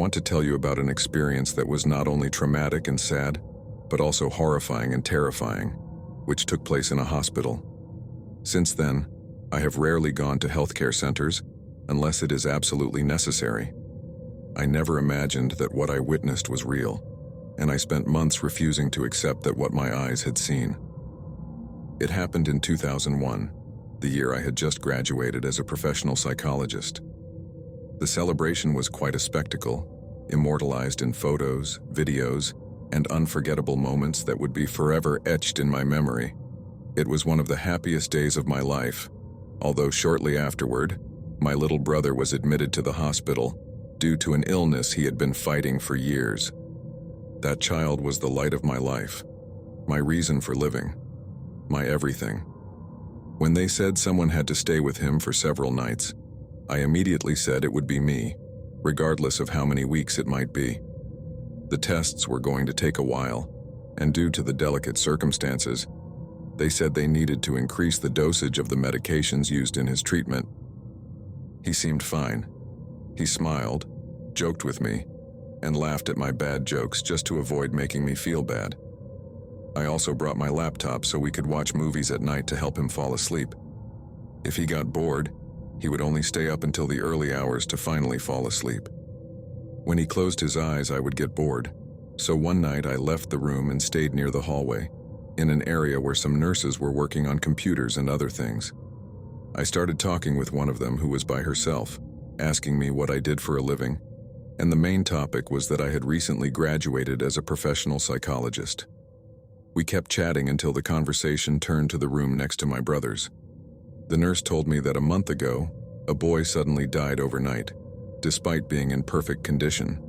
want to tell you about an experience that was not only traumatic and sad, but also horrifying and terrifying, which took place in a hospital. Since then, I have rarely gone to healthcare centers unless it is absolutely necessary. I never imagined that what I witnessed was real, and I spent months refusing to accept that what my eyes had seen. It happened in 2001, the year I had just graduated as a professional psychologist. The celebration was quite a spectacle, immortalized in photos, videos, and unforgettable moments that would be forever etched in my memory. It was one of the happiest days of my life, although shortly afterward, my little brother was admitted to the hospital due to an illness he had been fighting for years. That child was the light of my life, my reason for living, my everything. When they said someone had to stay with him for several nights, I immediately said it would be me, regardless of how many weeks it might be. The tests were going to take a while, and due to the delicate circumstances, they said they needed to increase the dosage of the medications used in his treatment. He seemed fine. He smiled, joked with me, and laughed at my bad jokes just to avoid making me feel bad. I also brought my laptop so we could watch movies at night to help him fall asleep. If he got bored, he would only stay up until the early hours to finally fall asleep. When he closed his eyes, I would get bored, so one night I left the room and stayed near the hallway, in an area where some nurses were working on computers and other things. I started talking with one of them who was by herself, asking me what I did for a living, and the main topic was that I had recently graduated as a professional psychologist. We kept chatting until the conversation turned to the room next to my brother's. The nurse told me that a month ago, a boy suddenly died overnight, despite being in perfect condition.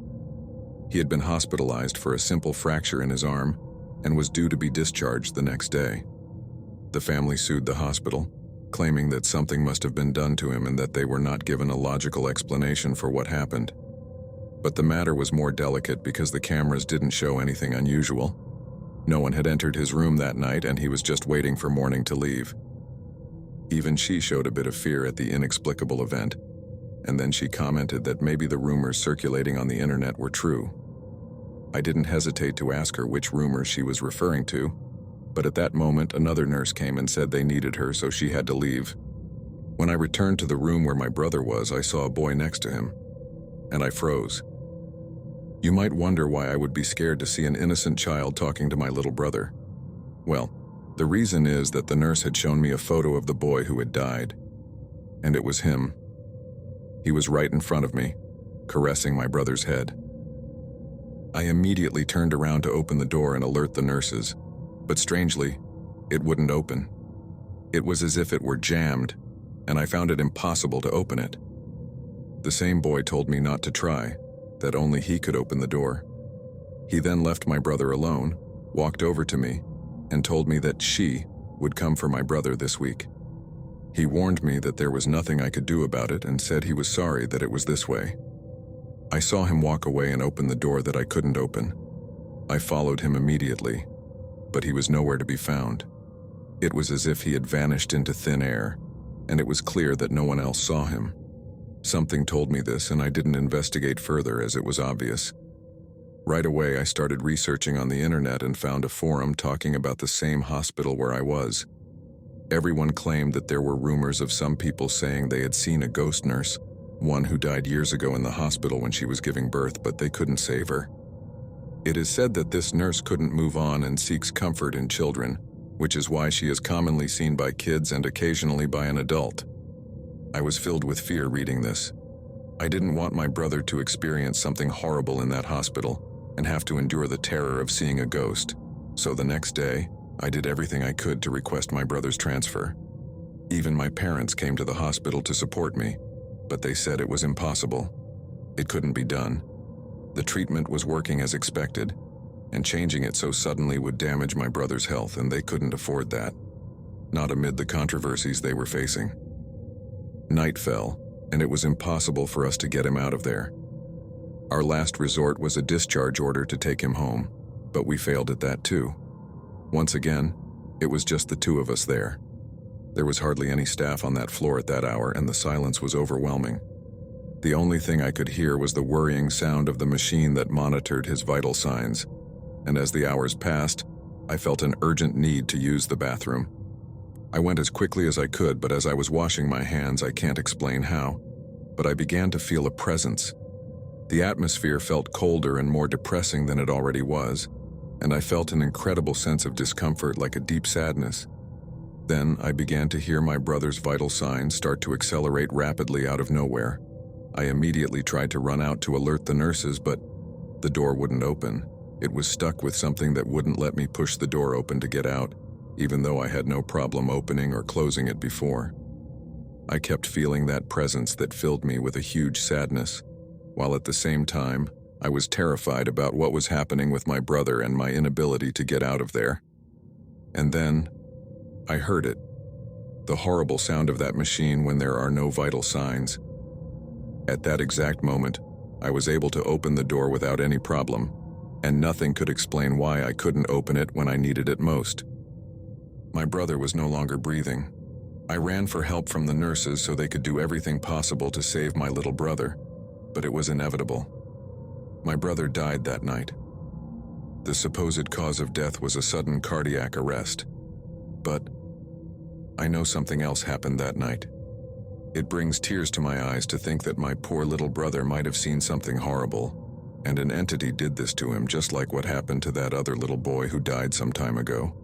He had been hospitalized for a simple fracture in his arm and was due to be discharged the next day. The family sued the hospital, claiming that something must have been done to him and that they were not given a logical explanation for what happened. But the matter was more delicate because the cameras didn't show anything unusual. No one had entered his room that night and he was just waiting for morning to leave. Even she showed a bit of fear at the inexplicable event, and then she commented that maybe the rumors circulating on the internet were true. I didn't hesitate to ask her which rumors she was referring to, but at that moment another nurse came and said they needed her, so she had to leave. When I returned to the room where my brother was, I saw a boy next to him, and I froze. You might wonder why I would be scared to see an innocent child talking to my little brother. Well, the reason is that the nurse had shown me a photo of the boy who had died, and it was him. He was right in front of me, caressing my brother's head. I immediately turned around to open the door and alert the nurses, but strangely, it wouldn't open. It was as if it were jammed, and I found it impossible to open it. The same boy told me not to try, that only he could open the door. He then left my brother alone, walked over to me, and told me that she would come for my brother this week. He warned me that there was nothing I could do about it and said he was sorry that it was this way. I saw him walk away and open the door that I couldn't open. I followed him immediately, but he was nowhere to be found. It was as if he had vanished into thin air, and it was clear that no one else saw him. Something told me this, and I didn't investigate further as it was obvious. Right away, I started researching on the internet and found a forum talking about the same hospital where I was. Everyone claimed that there were rumors of some people saying they had seen a ghost nurse, one who died years ago in the hospital when she was giving birth, but they couldn't save her. It is said that this nurse couldn't move on and seeks comfort in children, which is why she is commonly seen by kids and occasionally by an adult. I was filled with fear reading this. I didn't want my brother to experience something horrible in that hospital and have to endure the terror of seeing a ghost. So the next day, I did everything I could to request my brother's transfer. Even my parents came to the hospital to support me, but they said it was impossible. It couldn't be done. The treatment was working as expected, and changing it so suddenly would damage my brother's health, and they couldn't afford that, not amid the controversies they were facing. Night fell, and it was impossible for us to get him out of there. Our last resort was a discharge order to take him home, but we failed at that too. Once again, it was just the two of us there. There was hardly any staff on that floor at that hour, and the silence was overwhelming. The only thing I could hear was the worrying sound of the machine that monitored his vital signs, and as the hours passed, I felt an urgent need to use the bathroom. I went as quickly as I could, but as I was washing my hands, I can't explain how, but I began to feel a presence. The atmosphere felt colder and more depressing than it already was, and I felt an incredible sense of discomfort, like a deep sadness. Then I began to hear my brother's vital signs start to accelerate rapidly out of nowhere. I immediately tried to run out to alert the nurses, but the door wouldn't open. It was stuck with something that wouldn't let me push the door open to get out, even though I had no problem opening or closing it before. I kept feeling that presence that filled me with a huge sadness, while at the same time, I was terrified about what was happening with my brother and my inability to get out of there. And then, I heard it. The horrible sound of that machine when there are no vital signs. At that exact moment, I was able to open the door without any problem, and nothing could explain why I couldn't open it when I needed it most. My brother was no longer breathing. I ran for help from the nurses so they could do everything possible to save my little brother, but it was inevitable. My brother died that night. The supposed cause of death was a sudden cardiac arrest, but I know something else happened that night. It brings tears to my eyes to think that my poor little brother might have seen something horrible, and an entity did this to him, just like what happened to that other little boy who died some time ago.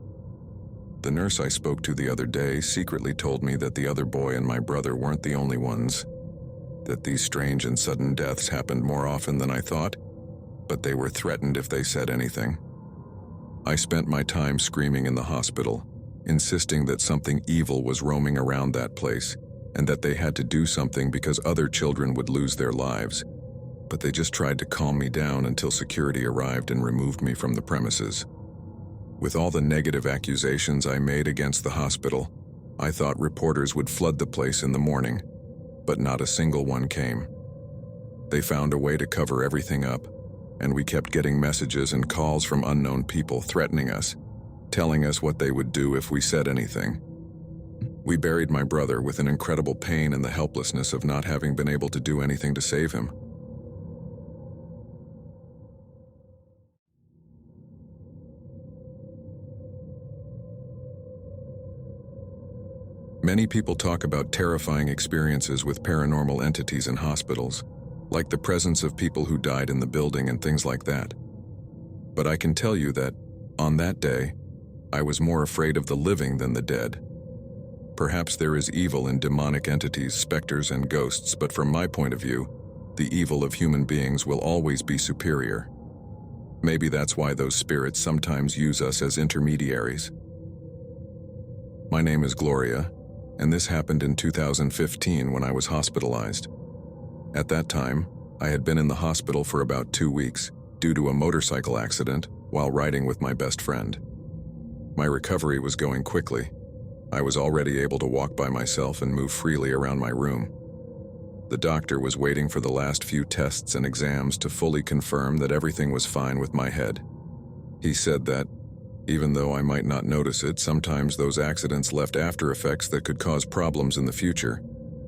The nurse I spoke to the other day secretly told me that the other boy and my brother weren't the only ones, that these strange and sudden deaths happened more often than I thought, but they were threatened if they said anything. I spent my time screaming in the hospital, insisting that something evil was roaming around that place, and that they had to do something because other children would lose their lives, but they just tried to calm me down until security arrived and removed me from the premises. With all the negative accusations I made against the hospital, I thought reporters would flood the place in the morning, but not a single one came. They found a way to cover everything up, and we kept getting messages and calls from unknown people threatening us, telling us what they would do if we said anything. We buried my brother with an incredible pain and the helplessness of not having been able to do anything to save him. Many people talk about terrifying experiences with paranormal entities in hospitals, like the presence of people who died in the building and things like that. But I can tell you that, on that day, I was more afraid of the living than the dead. Perhaps there is evil in demonic entities, specters, and ghosts, but from my point of view, the evil of human beings will always be superior. Maybe that's why those spirits sometimes use us as intermediaries. My name is Gloria, and this happened in 2015 when I was hospitalized. At that time, I had been in the hospital for about 2 weeks due to a motorcycle accident while riding with my best friend. My recovery was going quickly. I was already able to walk by myself and move freely around my room. The doctor was waiting for the last few tests and exams to fully confirm that everything was fine with my head. He said that, even though I might not notice it, sometimes those accidents left after effects that could cause problems in the future,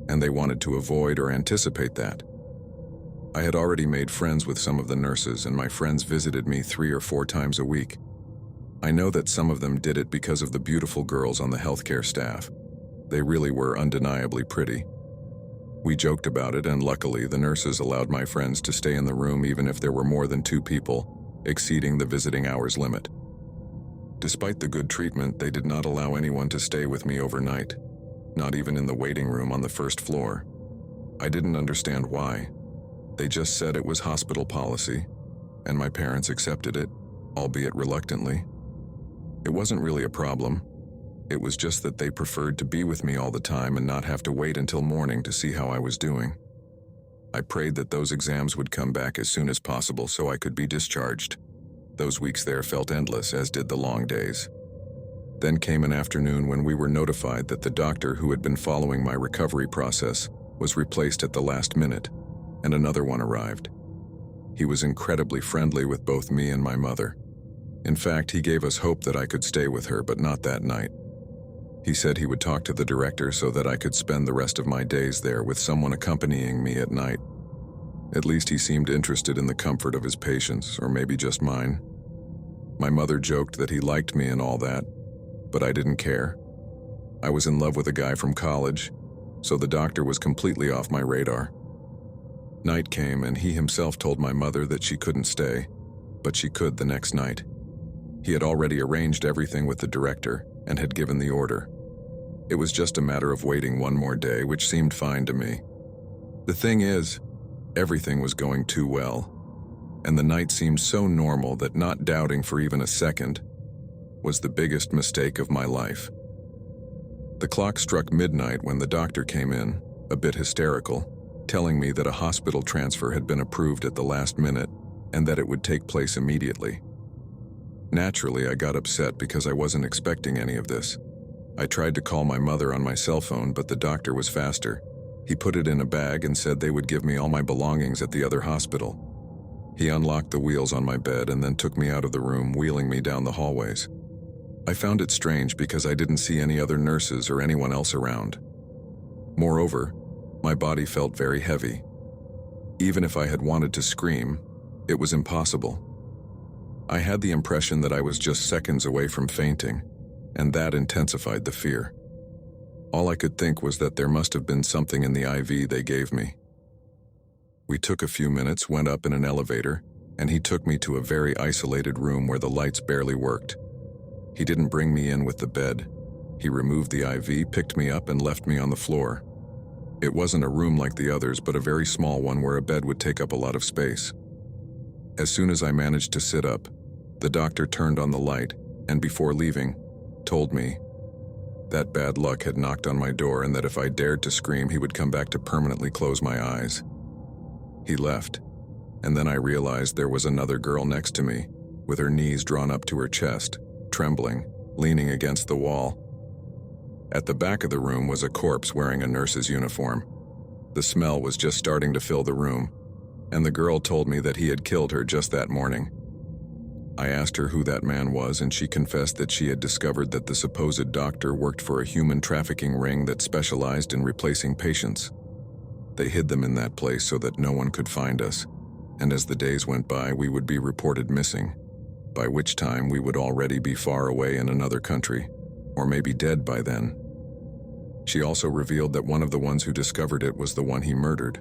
and they wanted to avoid or anticipate that. I had already made friends with some of the nurses, and my friends visited me 3 or 4 times a week. I know that some of them did it because of the beautiful girls on the healthcare staff. They really were undeniably pretty. We joked about it, and luckily the nurses allowed my friends to stay in the room even if there were more than 2 people, exceeding the visiting hours limit. Despite the good treatment, they did not allow anyone to stay with me overnight, not even in the waiting room on the first floor. I didn't understand why. They just said it was hospital policy, and my parents accepted it, albeit reluctantly. It wasn't really a problem. It was just that they preferred to be with me all the time and not have to wait until morning to see how I was doing. I prayed that those exams would come back as soon as possible so I could be discharged. Those weeks there felt endless, as did the long days. Then came an afternoon when we were notified that the doctor who had been following my recovery process was replaced at the last minute, and another one arrived. He was incredibly friendly with both me and my mother. In fact, he gave us hope that I could stay with her, but not that night. He said he would talk to the director so that I could spend the rest of my days there with someone accompanying me at night, At least he seemed interested in the comfort of his patients, or maybe just mine. My mother joked that he liked me and all that, but I didn't care. I was in love with a guy from college, so the doctor was completely off my radar. Night came and he himself told my mother that she couldn't stay, but she could the next night. He had already arranged everything with the director and had given the order. It was just a matter of waiting one more day, which seemed fine to me. The thing is, everything was going too well, and the night seemed so normal that not doubting for even a second was the biggest mistake of my life. The clock struck midnight when the doctor came in, a bit hysterical, telling me that a hospital transfer had been approved at the last minute and that it would take place immediately. Naturally, I got upset because I wasn't expecting any of this. I tried to call my mother on my cell phone, but the doctor was faster. He put it in a bag and said they would give me all my belongings at the other hospital. He unlocked the wheels on my bed and then took me out of the room, wheeling me down the hallways. I found it strange because I didn't see any other nurses or anyone else around. Moreover, my body felt very heavy. Even if I had wanted to scream, it was impossible. I had the impression that I was just seconds away from fainting, and that intensified the fear. All I could think was that there must have been something in the IV they gave me. We took a few minutes, went up in an elevator, and he took me to a very isolated room where the lights barely worked. He didn't bring me in with the bed. He removed the IV, picked me up, and left me on the floor. It wasn't a room like the others, but a very small one where a bed would take up a lot of space. As soon as I managed to sit up, the doctor turned on the light, and before leaving, told me that bad luck had knocked on my door and that if I dared to scream, he would come back to permanently close my eyes. He left, and then I realized there was another girl next to me, with her knees drawn up to her chest, trembling, leaning against the wall. At the back of the room was a corpse wearing a nurse's uniform. The smell was just starting to fill the room, and the girl told me that he had killed her just that morning. I asked her who that man was, and she confessed that she had discovered that the supposed doctor worked for a human trafficking ring that specialized in replacing patients. They hid them in that place so that no one could find us, and as the days went by, we would be reported missing, by which time we would already be far away in another country, or maybe dead by then. She also revealed that one of the ones who discovered it was the one he murdered.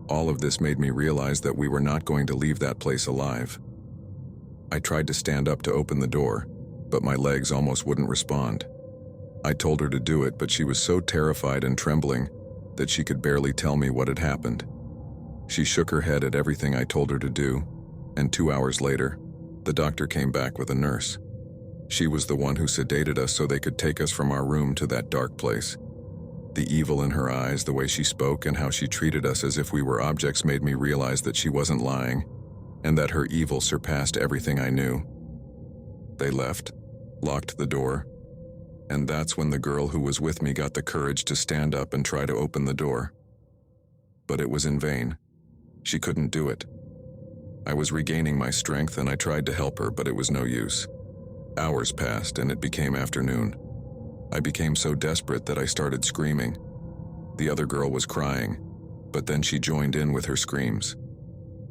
All of this made me realize that we were not going to leave that place alive. I tried to stand up to open the door, but my legs almost wouldn't respond. I told her to do it, but she was so terrified and trembling that she could barely tell me what had happened. She shook her head at everything I told her to do, and 2 hours later, the doctor came back with a nurse. She was the one who sedated us so they could take us from our room to that dark place. The evil in her eyes, the way she spoke, and how she treated us as if we were objects made me realize that she wasn't lying, and that her evil surpassed everything I knew. They left, locked the door, and that's when the girl who was with me got the courage to stand up and try to open the door. But it was in vain. She couldn't do it. I was regaining my strength and I tried to help her, but it was no use. Hours passed and it became afternoon. I became so desperate that I started screaming. The other girl was crying, but then she joined in with her screams.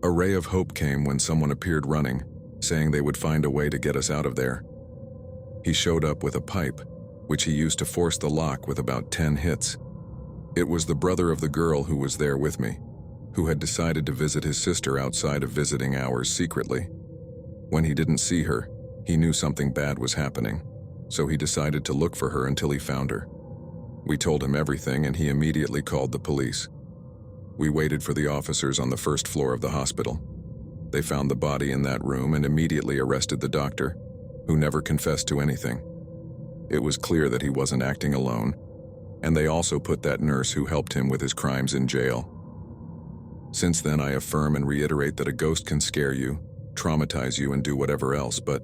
A ray of hope came when someone appeared running, saying they would find a way to get us out of there. He showed up with a pipe, which he used to force the lock with about 10 hits. It was the brother of the girl who was there with me, who had decided to visit his sister outside of visiting hours secretly. When he didn't see her, he knew something bad was happening, so he decided to look for her until he found her. We told him everything and he immediately called the police. We waited for the officers on the first floor of the hospital. They found the body in that room and immediately arrested the doctor, who never confessed to anything. It was clear that he wasn't acting alone, and they also put that nurse who helped him with his crimes in jail. Since then, I affirm and reiterate that a ghost can scare you, traumatize you, and do whatever else, but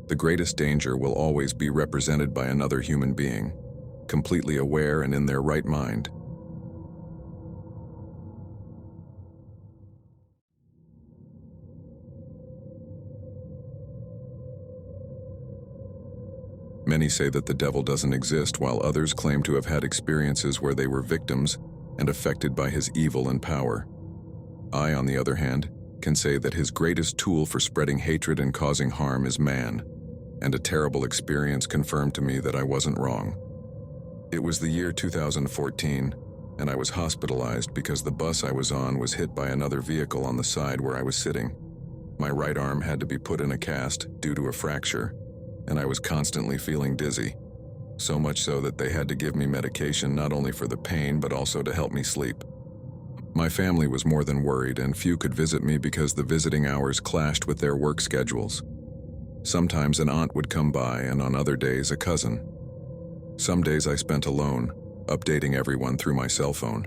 the greatest danger will always be represented by another human being, completely aware and in their right mind. Many say that the devil doesn't exist, while others claim to have had experiences where they were victims and affected by his evil and power. I, on the other hand, can say that his greatest tool for spreading hatred and causing harm is man, and a terrible experience confirmed to me that I wasn't wrong. It was the year 2014, and I was hospitalized because the bus I was on was hit by another vehicle on the side where I was sitting. My right arm had to be put in a cast due to a fracture, and I was constantly feeling dizzy, so much so that they had to give me medication not only for the pain but also to help me sleep. My family was more than worried, and few could visit me because the visiting hours clashed with their work schedules. Sometimes an aunt would come by, and on other days a cousin. Some days I spent alone, updating everyone through my cell phone.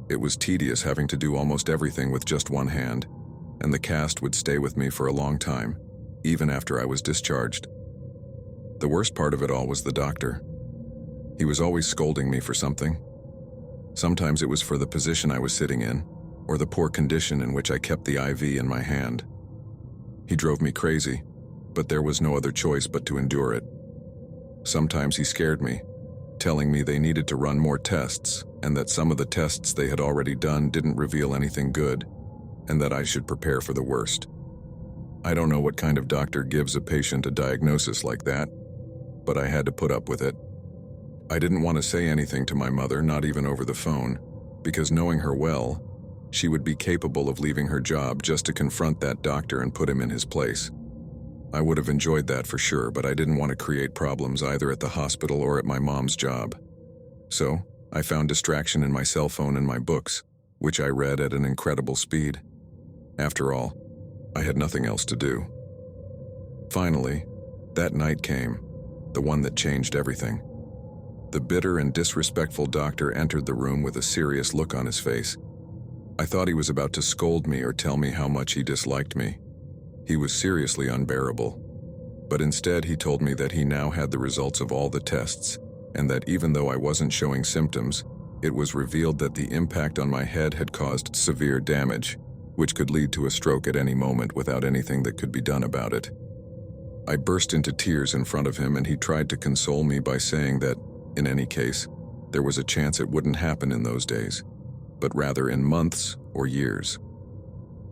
It was tedious having to do almost everything with just one hand, and the cast would stay with me for a long time, even after I was discharged. The worst part of it all was the doctor. He was always scolding me for something. Sometimes it was for the position I was sitting in, or the poor condition in which I kept the IV in my hand. He drove me crazy, but there was no other choice but to endure it. Sometimes he scared me, telling me they needed to run more tests, and that some of the tests they had already done didn't reveal anything good, and that I should prepare for the worst. I don't know what kind of doctor gives a patient a diagnosis like that, but I had to put up with it. I didn't want to say anything to my mother, not even over the phone, because knowing her well, she would be capable of leaving her job just to confront that doctor and put him in his place. I would have enjoyed that for sure, but I didn't want to create problems either at the hospital or at my mom's job. So, I found distraction in my cell phone and my books, which I read at an incredible speed. After all, I had nothing else to do. Finally, that night came, the one that changed everything. The bitter and disrespectful doctor entered the room with a serious look on his face. I thought he was about to scold me or tell me how much he disliked me. He was seriously unbearable. But instead he told me that he now had the results of all the tests, and that even though I wasn't showing symptoms, it was revealed that the impact on my head had caused severe damage, which could lead to a stroke at any moment without anything that could be done about it. I burst into tears in front of him, and he tried to console me by saying that, in any case, there was a chance it wouldn't happen in those days, but rather in months or years.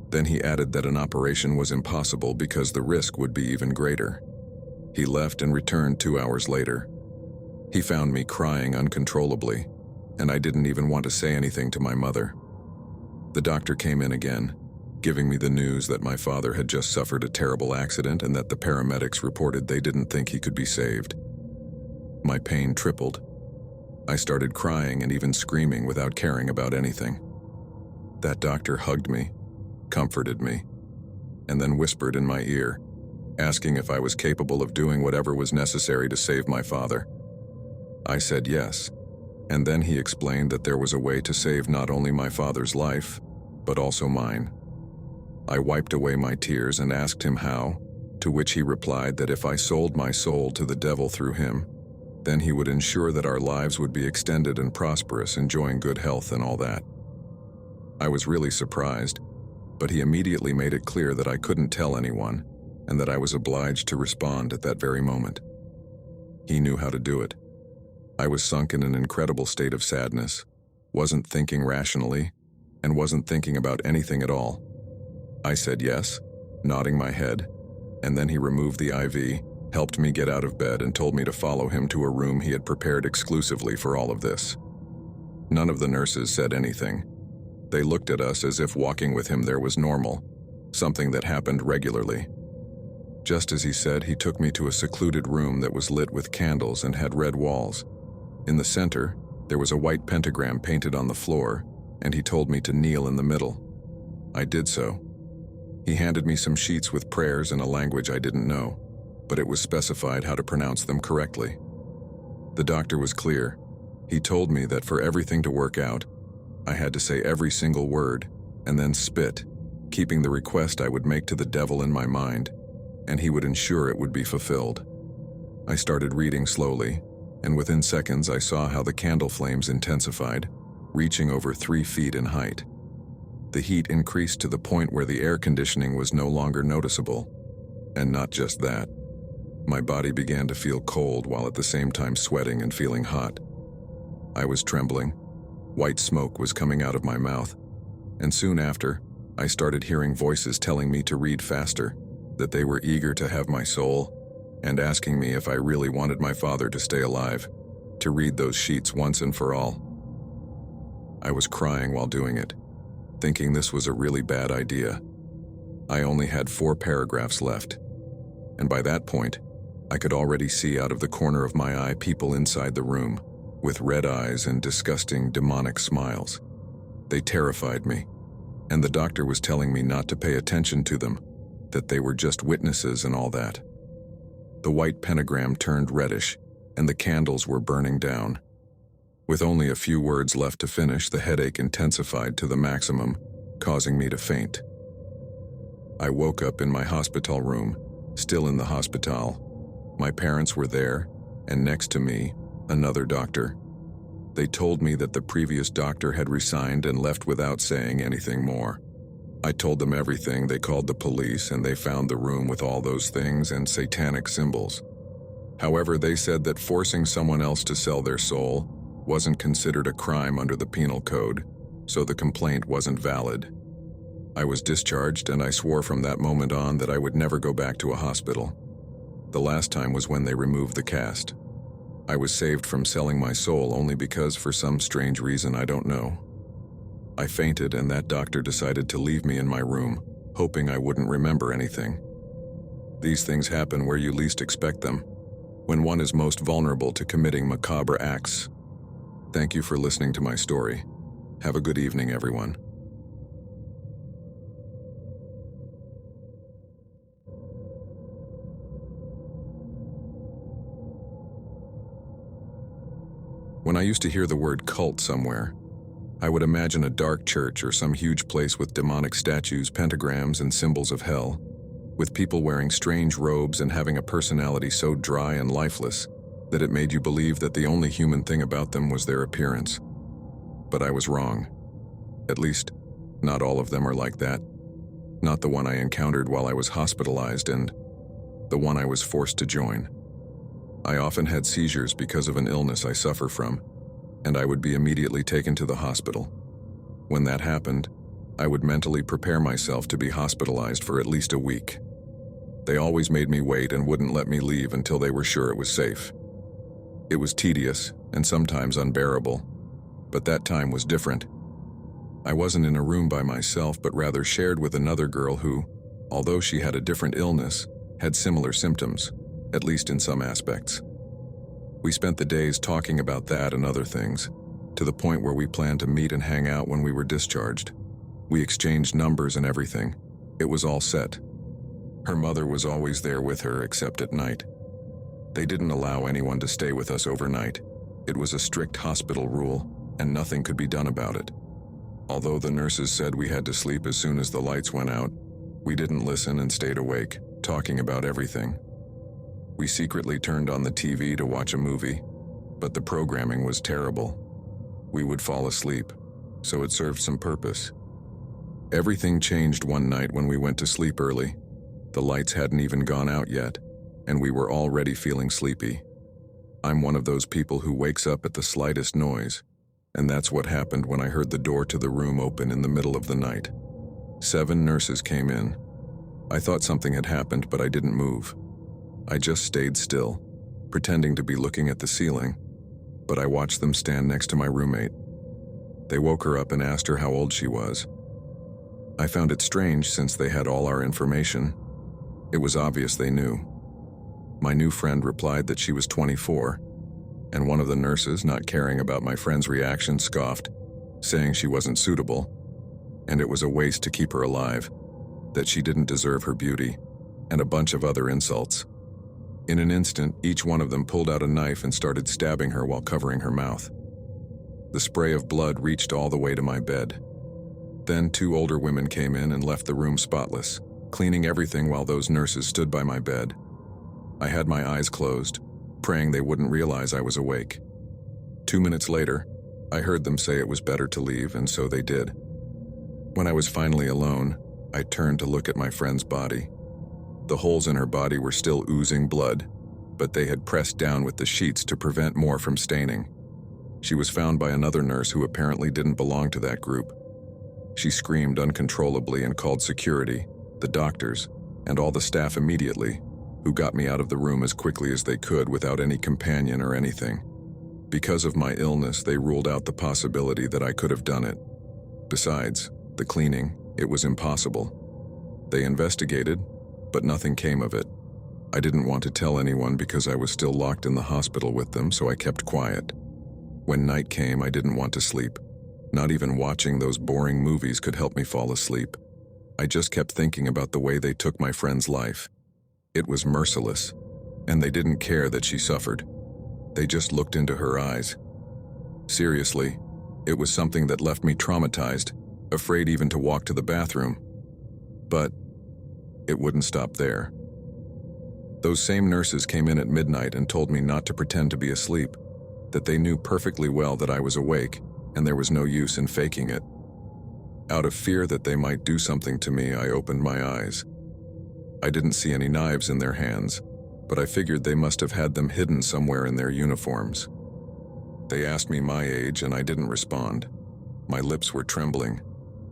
Then he added that an operation was impossible because the risk would be even greater. He left and returned 2 hours later. He found me crying uncontrollably, and I didn't even want to say anything to my mother. The doctor came in again, giving me the news that my father had just suffered a terrible accident and that the paramedics reported they didn't think he could be saved. My pain tripled. I started crying and even screaming without caring about anything. That doctor hugged me, comforted me, and then whispered in my ear, asking if I was capable of doing whatever was necessary to save my father. I said yes, and then he explained that there was a way to save not only my father's life, but also mine. I wiped away my tears and asked him how, to which he replied that if I sold my soul to the devil through him, then he would ensure that our lives would be extended and prosperous, enjoying good health and all that. I was really surprised, but he immediately made it clear that I couldn't tell anyone, and that I was obliged to respond at that very moment. He knew how to do it. I was sunk in an incredible state of sadness, wasn't thinking rationally, and wasn't thinking about anything at all. I said yes, nodding my head, and then he removed the IV, helped me get out of bed, and told me to follow him to a room he had prepared exclusively for all of this. None of the nurses said anything. They looked at us as if walking with him there was normal, something that happened regularly. Just as he said, he took me to a secluded room that was lit with candles and had red walls. In the center, there was a white pentagram painted on the floor, and he told me to kneel in the middle. I did so. He handed me some sheets with prayers in a language I didn't know, but it was specified how to pronounce them correctly. The doctor was clear. He told me that for everything to work out, I had to say every single word, and then spit, keeping the request I would make to the devil in my mind, and he would ensure it would be fulfilled. I started reading slowly, and within seconds I saw how the candle flames intensified, reaching over 3 feet in height. The heat increased to the point where the air conditioning was no longer noticeable. And not just that. My body began to feel cold while at the same time sweating and feeling hot. I was trembling. White smoke was coming out of my mouth, and soon after, I started hearing voices telling me to read faster, that they were eager to have my soul, and asking me if I really wanted my father to stay alive, to read those sheets once and for all. I was crying while doing it, thinking this was a really bad idea. I only had 4 paragraphs left, and by that point, I could already see out of the corner of my eye people inside the room, with red eyes and disgusting demonic smiles. They terrified me, and the doctor was telling me not to pay attention to them, that they were just witnesses and all that. The white pentagram turned reddish, and the candles were burning down. With only a few words left to finish, the headache intensified to the maximum, causing me to faint. I woke up in my hospital room, still in the hospital. My parents were there, and next to me, another doctor. They told me that the previous doctor had resigned and left without saying anything more. I told them everything. They called the police, and they found the room with all those things and satanic symbols. However, they said that forcing someone else to sell their soul wasn't considered a crime under the penal code, so the complaint wasn't valid. I was discharged, and I swore from that moment on that I would never go back to a hospital. The last time was when they removed the cast. I was saved from selling my soul only because, for some strange reason I don't know, I fainted, and that doctor decided to leave me in my room, hoping I wouldn't remember anything. These things happen where you least expect them, when one is most vulnerable to committing macabre acts. Thank you for listening to my story. Have a good evening, everyone. When I used to hear the word cult somewhere, I would imagine a dark church or some huge place with demonic statues, pentagrams, and symbols of hell, with people wearing strange robes and having a personality so dry and lifeless that it made you believe that the only human thing about them was their appearance. But I was wrong. At least, not all of them are like that. Not the one I encountered while I was hospitalized and the one I was forced to join. I often had seizures because of an illness I suffer from, and I would be immediately taken to the hospital. When that happened, I would mentally prepare myself to be hospitalized for at least a week. They always made me wait and wouldn't let me leave until they were sure it was safe. It was tedious and sometimes unbearable, but that time was different. I wasn't in a room by myself, but rather shared with another girl who, although she had a different illness, had similar symptoms, at least in some aspects. We spent the days talking about that and other things, to the point where we planned to meet and hang out when we were discharged. We exchanged numbers and everything. It was all set. Her mother was always there with her, except at night. They didn't allow anyone to stay with us overnight. It was a strict hospital rule, and nothing could be done about it. Although the nurses said we had to sleep as soon as the lights went out, we didn't listen and stayed awake, talking about everything. We secretly turned on the TV to watch a movie, but the programming was terrible. We would fall asleep, so it served some purpose. Everything changed one night when we went to sleep early. The lights hadn't even gone out yet, and we were already feeling sleepy. I'm one of those people who wakes up at the slightest noise, and that's what happened when I heard the door to the room open in the middle of the night. 7 nurses came in. I thought something had happened, but I didn't move. I just stayed still, pretending to be looking at the ceiling, but I watched them stand next to my roommate. They woke her up and asked her how old she was. I found it strange since they had all our information. It was obvious they knew. My new friend replied that she was 24, and one of the nurses, not caring about my friend's reaction, scoffed, saying she wasn't suitable, and it was a waste to keep her alive, that she didn't deserve her beauty, and a bunch of other insults. In an instant, each one of them pulled out a knife and started stabbing her while covering her mouth. The spray of blood reached all the way to my bed. Then 2 older women came in and left the room spotless, cleaning everything while those nurses stood by my bed. I had my eyes closed, praying they wouldn't realize I was awake. 2 minutes later, I heard them say it was better to leave, and so they did. When I was finally alone, I turned to look at my friend's body. The holes in her body were still oozing blood, but they had pressed down with the sheets to prevent more from staining. She was found by another nurse who apparently didn't belong to that group. She screamed uncontrollably and called security, the doctors, and all the staff immediately, who got me out of the room as quickly as they could without any companion or anything. Because of my illness, they ruled out the possibility that I could have done it. Besides, the cleaning, it was impossible. They investigated, but nothing came of it. I didn't want to tell anyone because I was still locked in the hospital with them, so I kept quiet. When night came, I didn't want to sleep. Not even watching those boring movies could help me fall asleep. I just kept thinking about the way they took my friend's life. It was merciless, and they didn't care that she suffered. They just looked into her eyes. Seriously, it was something that left me traumatized, afraid even to walk to the bathroom. But it wouldn't stop there. Those same nurses came in at midnight and told me not to pretend to be asleep, that they knew perfectly well that I was awake, and there was no use in faking it. Out of fear that they might do something to me, I opened my eyes. I didn't see any knives in their hands, but I figured they must have had them hidden somewhere in their uniforms. They asked me my age, and I didn't respond. My lips were trembling.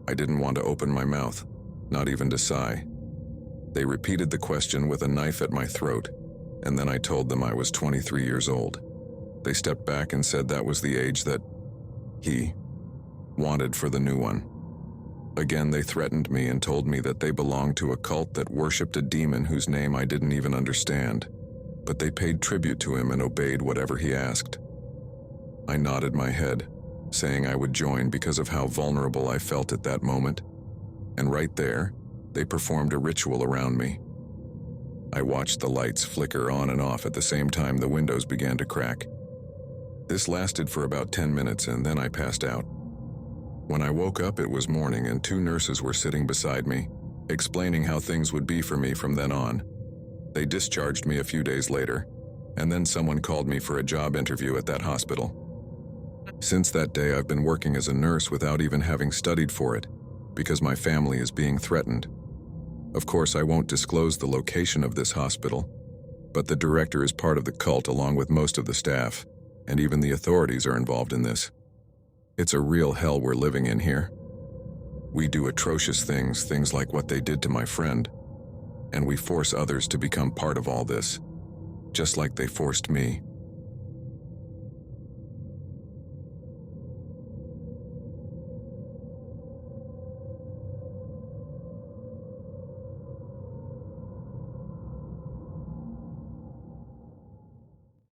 I didn't want to open my mouth, not even to sigh. They repeated the question with a knife at my throat, and then I told them I was 23 years old. They stepped back and said that was the age that he wanted for the new one. Again, they threatened me and told me that they belonged to a cult that worshipped a demon whose name I didn't even understand, but they paid tribute to him and obeyed whatever he asked. I nodded my head, saying I would join because of how vulnerable I felt at that moment, and right there, they performed a ritual around me. I watched the lights flicker on and off at the same time the windows began to crack. This lasted for about 10 minutes and then I passed out. When I woke up, it was morning and 2 nurses were sitting beside me, explaining how things would be for me from then on. They discharged me a few days later, and then someone called me for a job interview at that hospital. Since that day, I've been working as a nurse without even having studied for it, because my family is being threatened. Of course, I won't disclose the location of this hospital, but the director is part of the cult along with most of the staff, and even the authorities are involved in this. It's a real hell we're living in here. We do atrocious things like what they did to my friend, and we force others to become part of all this, just like they forced me.